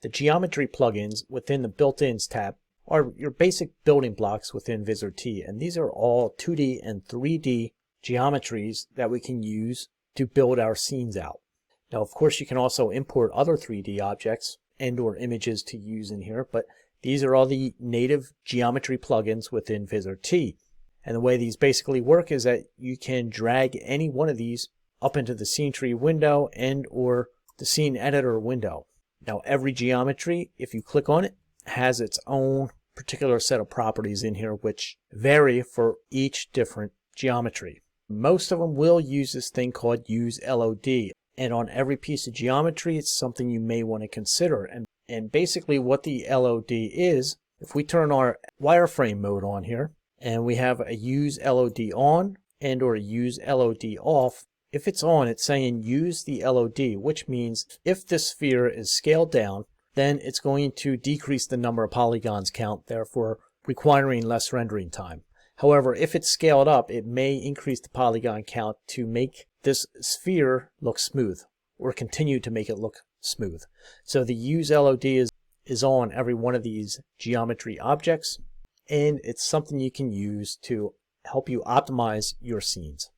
The Geometry plugins within the Built-ins tab are your basic building blocks within Vizrt T, and these are all 2D and 3D geometries that we can use to build our scenes out. Now, of course, you can also import other 3D objects and or images to use in here, but these are all the native geometry plugins within Vizrt T. And the way these basically work is that you can drag any one of these up into the scene tree window and or the scene editor window. Now, every geometry, if you click on it, has its own particular set of properties in here which vary for each different geometry. Most of them will use this thing called Use LOD, and on every piece of geometry it's something you may want to consider. And basically what the LOD is, if we turn our wireframe mode on here and we have a Use LOD on and or a Use LOD off, if it's on, it's saying use the LOD, which means if this sphere is scaled down, then it's going to decrease the number of polygons count, therefore requiring less rendering time. However, if it's scaled up, it may increase the polygon count to make this sphere look smooth, or continue to make it look smooth. So the Use LOD is on every one of these geometry objects, and it's something you can use to help you optimize your scenes.